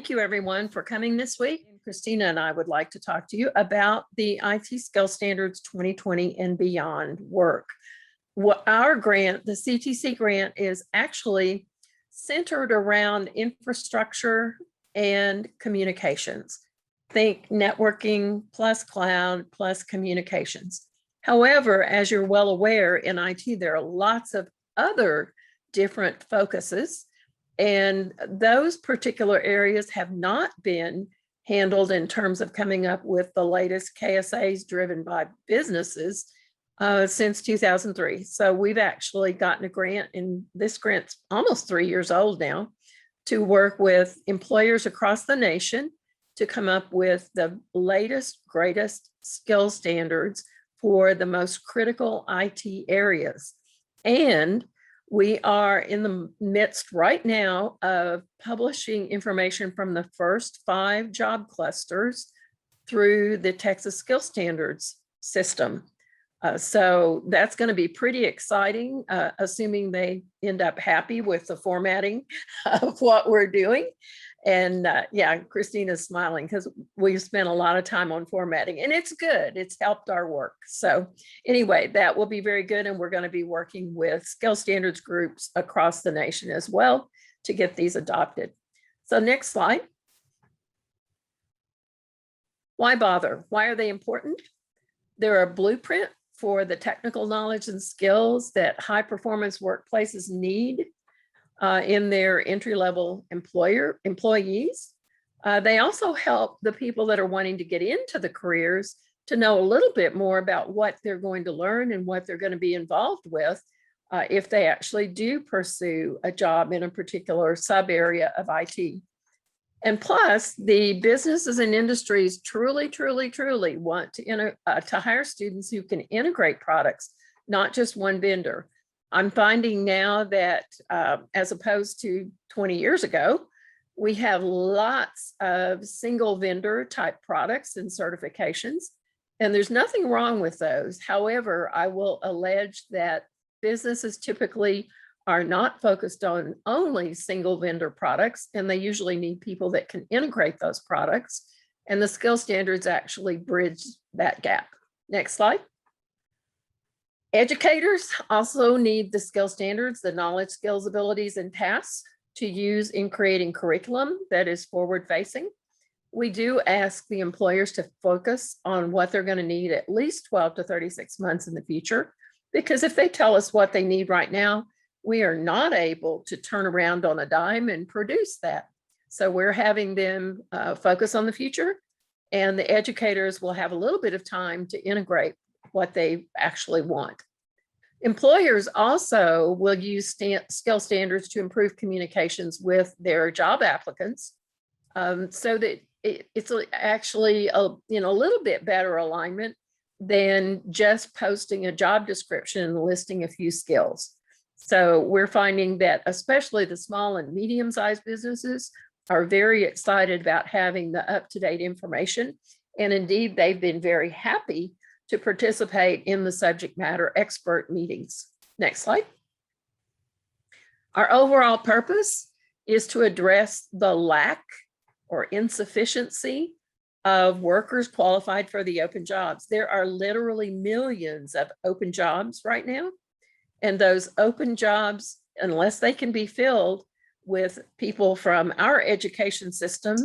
Thank you, everyone, for coming this week. Christina and I would like to talk to you about the IT Skill Standards 2020 and beyond work. What our grant, the CTC grant, is actually centered around infrastructure and communications. Think networking plus cloud plus communications. However, as you're well aware, in IT, there are lots of other different focuses, and those particular areas have not been handled in terms of coming up with the latest KSAs driven by businesses since 2003. So we've actually gotten a grant, and this grant's almost 3 years old now, to work with employers across the nation to come up with the latest, greatest skill standards for the most critical IT areas. And we are in the midst right now of publishing information from the first 5 job clusters through the Texas Skill Standards system. So that's going to be pretty exciting, assuming they end up happy with the formatting of what we're doing. And yeah, Christina's smiling because we've spent a lot of time on formatting, and it's good. It's helped our work. So anyway, that will be very good. And we're going to be working with skill standards groups across the nation as well to get these adopted. So next slide. Why bother? Why are they important? They're a blueprint for the technical knowledge and skills that high performance workplaces need in their entry-level employees. They also help the people that are wanting to get into the careers to know a little bit more about what they're going to learn and what they're going to be involved with if they actually do pursue a job in a particular sub area of IT. And plus, the businesses and industries truly want to hire students who can integrate products, not just one vendor. I'm finding now that as opposed to 20 years ago, we have lots of single vendor type products and certifications, and there's nothing wrong with those. However, I will allege that businesses typically are not focused on only single vendor products, and they usually need people that can integrate those products, and the skill standards actually bridge that gap. Next slide. Educators also need the skill standards, the knowledge, skills, abilities, and tasks to use in creating curriculum that is forward facing. We do ask the employers to focus on what they're going to need at least 12 to 36 months in the future, because if they tell us what they need right now, we are not able to turn around on a dime and produce that. So we're having them focus on the future, and the educators will have a little bit of time to integrate what they actually want. Employers also will use skill standards to improve communications with their job applicants, so that it's actually a little bit better alignment than just posting a job description and listing a few skills. So we're finding that especially the small and medium-sized businesses are very excited about having the up-to-date information. And indeed, they've been very happy to participate in the subject matter expert meetings. Next slide. Our overall purpose is to address the lack or insufficiency of workers qualified for the open jobs. There are literally millions of open jobs right now. And those open jobs, unless they can be filled with people from our education system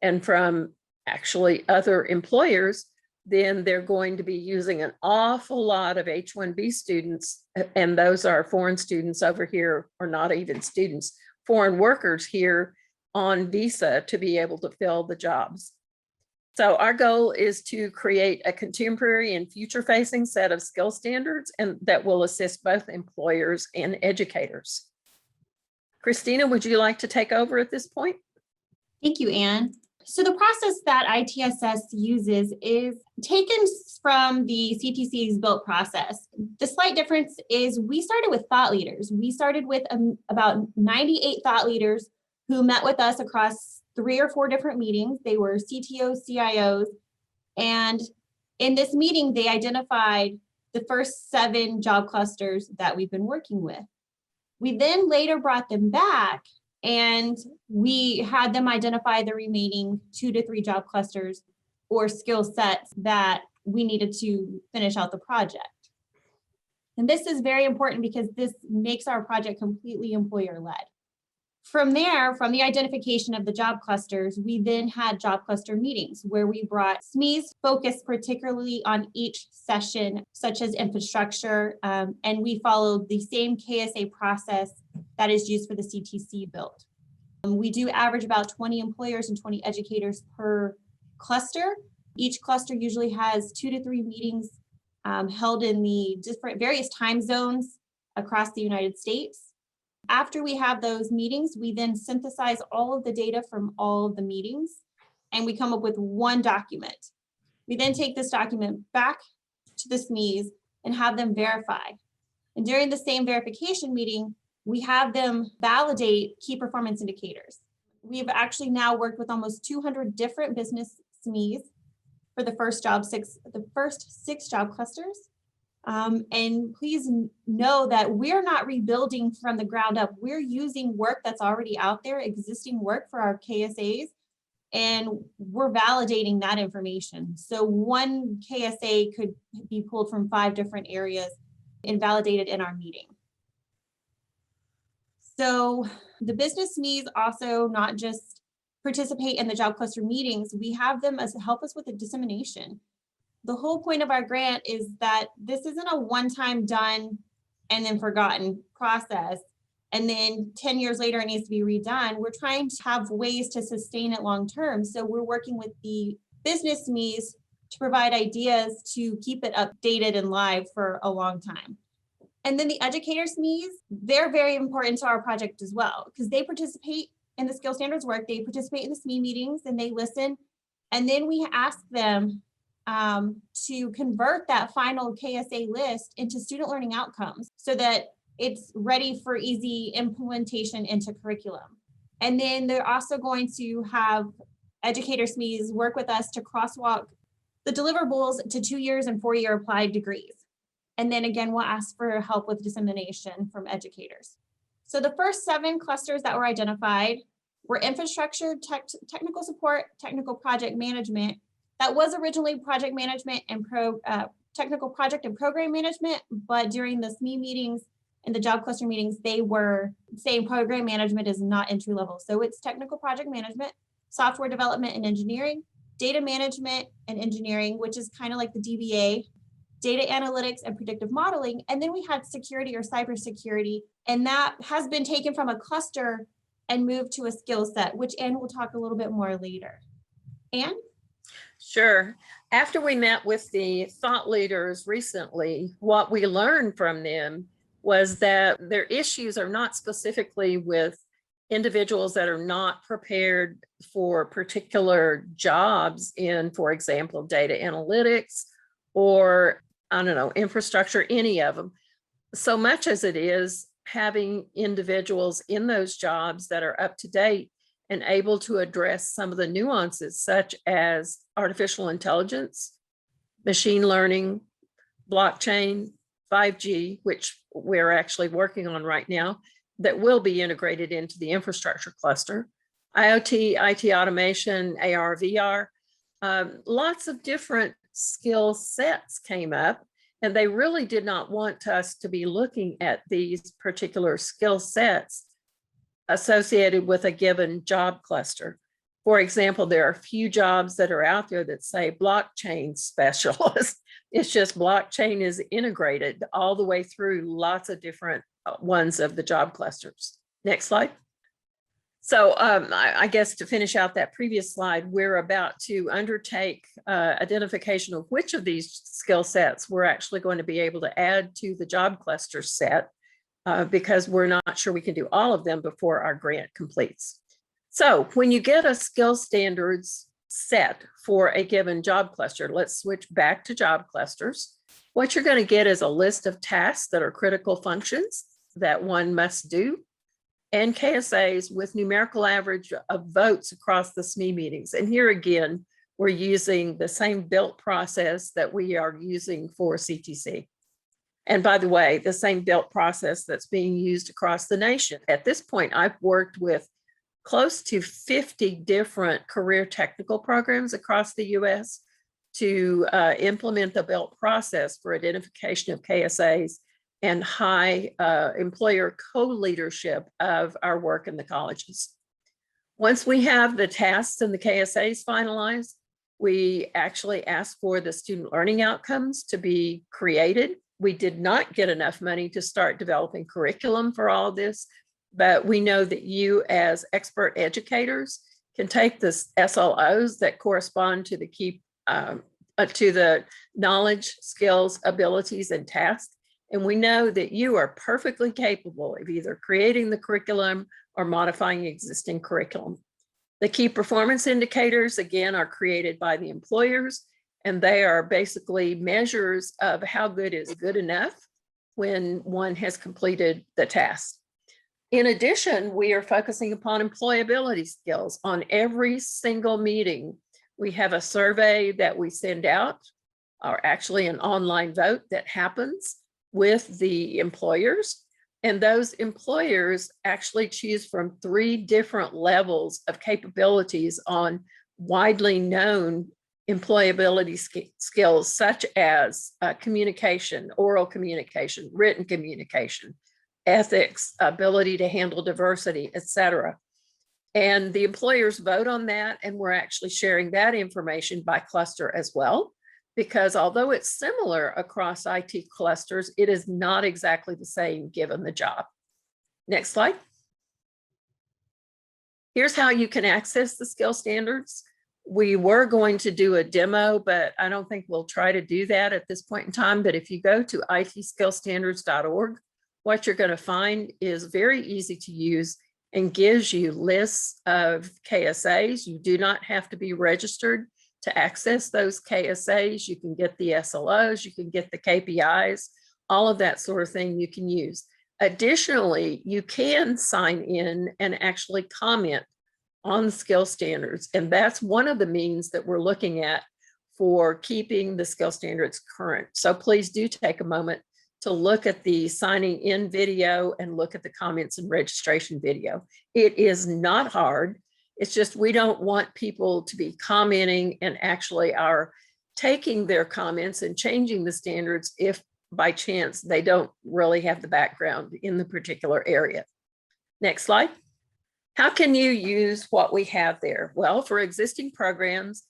and from actually other employers, then they're going to be using an awful lot of H-1B students, and those are foreign students over here, or not even students, foreign workers here on visa to be able to fill the jobs. So our goal is to create a contemporary and future-facing set of skill standards and that will assist both employers and educators. Christina, would you like to take over at this point? Thank you, Anne. So the process that ITSS uses is taken from the CTC's built process. The slight difference is we started with thought leaders. We started with about 98 thought leaders who met with us across 3 or 4 different meetings. They were CTOs, CIOs, and in this meeting, they identified the first 7 job clusters that we've been working with. We then later brought them back And we had them identify the remaining 2 to 3 job clusters or skill sets that we needed to finish out the project. And this is very important because this makes our project completely employer-led. From there, from the identification of the job clusters, we then had job cluster meetings where we brought SMEs focused particularly on each session, such as infrastructure, and we followed the same KSA process that is used for the CTC build. We do average about 20 employers and 20 educators per cluster. Each cluster usually has 2 to 3 meetings held in the various time zones across the United States. After we have those meetings, we then synthesize all of the data from all of the meetings, and we come up with one document. We then take this document back to the SMEs and have them verify. And during the same verification meeting, we have them validate key performance indicators. We've actually now worked with almost 200 different business SMEs for the first 6 job clusters. And please know that we're not rebuilding from the ground up. We're using work that's already out there, existing work for our KSAs, and we're validating that information. So one KSA could be pulled from 5 different areas and validated in our meeting. So the business SMEs also not just participate in the job cluster meetings, we have them as help us with the dissemination. The whole point of our grant is that this isn't a one-time done and then forgotten process, and then 10 years later it needs to be redone. We're trying to have ways to sustain it long-term. So we're working with the business SMEs to provide ideas to keep it updated and live for a long time. And then the educator SMEs, they're very important to our project as well, because they participate in the skill standards work, they participate in the SME meetings, and they listen. And then we ask them to convert that final KSA list into student learning outcomes so that it's ready for easy implementation into curriculum. And then they're also going to have educator SMEs work with us to crosswalk the deliverables to 2 years and 4-year applied degrees. And then again, we'll ask for help with dissemination from educators. So the first 7 clusters that were identified were infrastructure, technical support, technical project management. That was originally project management and technical project and program management, but during the SME meetings and the job cluster meetings, they were saying program management is not entry level. So it's technical project management, software development and engineering, data management and engineering, which is kind of like the DBA, data analytics and predictive modeling. And then we had security or cybersecurity, and that has been taken from a cluster and moved to a skill set, which Anne will talk a little bit more later. Anne? Sure. After we met with the thought leaders recently, what we learned from them was that their issues are not specifically with individuals that are not prepared for particular jobs in, for example, data analytics or, I don't know, infrastructure, any of them, so much as it is having individuals in those jobs that are up to date and able to address some of the nuances such as artificial intelligence, machine learning, blockchain, 5G, which we're actually working on right now, that will be integrated into the infrastructure cluster, IoT, IT automation, AR, VR, lots of different skill sets came up, and they really did not want us to be looking at these particular skill sets associated with a given job cluster. For example, there are a few jobs that are out there that say blockchain specialist. It's just blockchain is integrated all the way through lots of different ones of the job clusters. Next slide. So I guess to finish out that previous slide, we're about to undertake identification of which of these skill sets we're actually going to be able to add to the job cluster set because we're not sure we can do all of them before our grant completes. So when you get a skill standards set for a given job cluster, let's switch back to job clusters. What you're going to get is a list of tasks that are critical functions that one must do, and KSAs with numerical average of votes across the SME meetings. And here again, we're using the same built process that we are using for CTC. And by the way, the same built process that's being used across the nation. At this point, I've worked with close to 50 different career technical programs across the US to implement the BELT process for identification of KSAs and high employer co-leadership of our work in the colleges. Once we have the tasks and the KSAs finalized, we actually ask for the student learning outcomes to be created. We did not get enough money to start developing curriculum for all of this, but we know that you as expert educators can take the SLOs that correspond to the key, to the knowledge, skills, abilities, and tasks. And we know that you are perfectly capable of either creating the curriculum or modifying existing curriculum. The key performance indicators, again, are created by the employers, and they are basically measures of how good is good enough when one has completed the task. In addition, we are focusing upon employability skills. On every single meeting, we have a survey that we send out, or actually an online vote that happens with the employers. And those employers actually choose from 3 different levels of capabilities on widely known employability skills, such as communication, oral communication, written communication, ethics, ability to handle diversity, etc. And the employers vote on that, and we're actually sharing that information by cluster as well, because although it's similar across IT clusters, it is not exactly the same given the job. Next slide. Here's how you can access the skill standards. We were going to do a demo, but I don't think we'll try to do that at this point in time. But if you go to itskillstandards.org, what you're going to find is very easy to use and gives you lists of KSAs. You do not have to be registered to access those KSAs. You can get the SLOs, you can get the KPIs, all of that sort of thing you can use. Additionally, you can sign in and actually comment on the skill standards. And that's one of the means that we're looking at for keeping the skill standards current. So please do take a moment to look at the signing in video and look at the comments and registration video. It is not hard. It's just we don't want people to be commenting and actually are taking their comments and changing the standards if by chance they don't really have the background in the particular area. Next slide. How can you use what we have there? Well, for existing programs,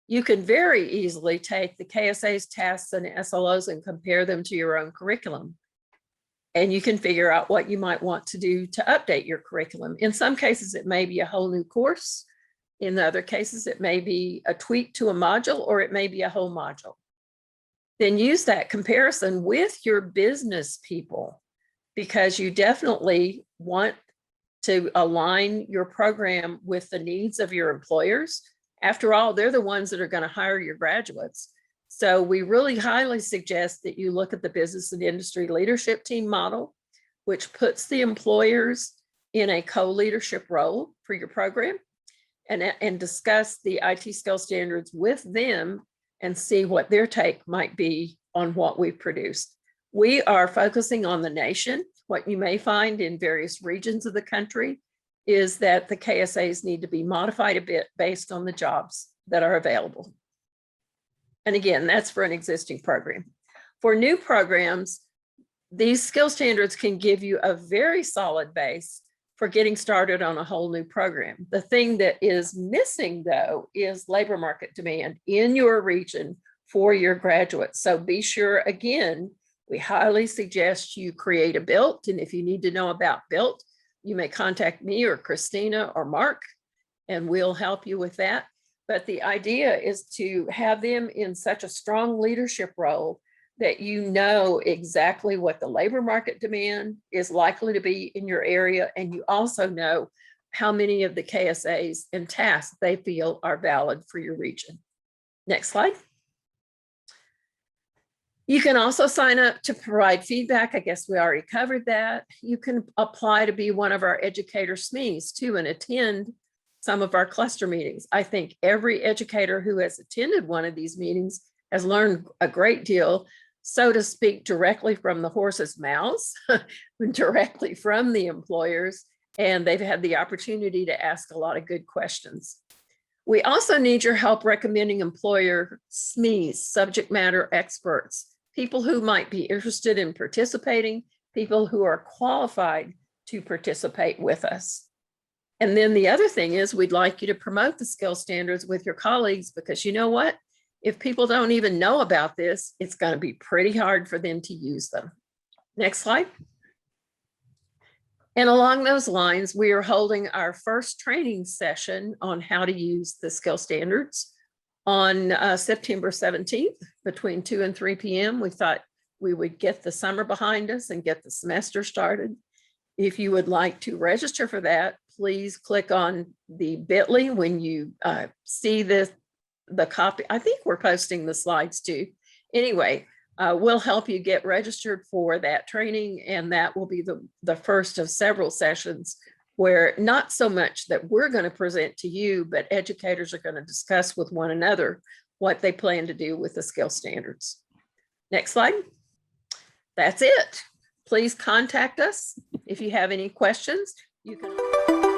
you can very easily take the KSAs, tasks, and SLOs and compare them to your own curriculum. And you can figure out what you might want to do to update your curriculum. In some cases, it may be a whole new course. In other cases, it may be a tweak to a module, or it may be a whole module. Then use that comparison with your business people, because you definitely want to align your program with the needs of your employers. After all, they're the ones that are going to hire your graduates. So we really highly suggest that you look at the business and industry leadership team model, which puts the employers in a co-leadership role for your program, and discuss the IT skill standards with them and see what their take might be on what we've produced. We are focusing on the nation. What you may find in various regions of the country is that the KSAs need to be modified a bit based on the jobs that are available. And again, that's for an existing program. For new programs, these skill standards can give you a very solid base for getting started on a whole new program. The thing that is missing, though, is labor market demand in your region for your graduates. So be sure, again, we highly suggest you create a BILT. And if you need to know about BILT, you may contact me or Christina or Mark, and we'll help you with that. But the idea is to have them in such a strong leadership role that you know exactly what the labor market demand is likely to be in your area. And you also know how many of the KSAs and tasks they feel are valid for your region. Next slide. You can also sign up to provide feedback. I guess we already covered that. You can apply to be one of our educator SMEs too and attend some of our cluster meetings. I think every educator who has attended one of these meetings has learned a great deal, so to speak, directly from the horse's mouths, directly from the employers, and they've had the opportunity to ask a lot of good questions. We also need your help recommending employer SMEs, subject matter experts, people who might be interested in participating, people who are qualified to participate with us. And then the other thing is we'd like you to promote the skill standards with your colleagues, because you know what? If people don't even know about this, it's going to be pretty hard for them to use them. Next slide. And along those lines, we are holding our first training session on how to use the skill standards on September 17th between 2 and 3 p.m. We thought we would get the summer behind us and get the semester started. If you would like to register for that, please click on the bit.ly when you see the copy. I think we're posting the slides too. Anyway, we'll help you get registered for that training, and that will be the first of several sessions where not so much that we're going to present to you, but educators are going to discuss with one another what they plan to do with the skill standards. Next slide. That's it. Please contact us if you have any questions. You can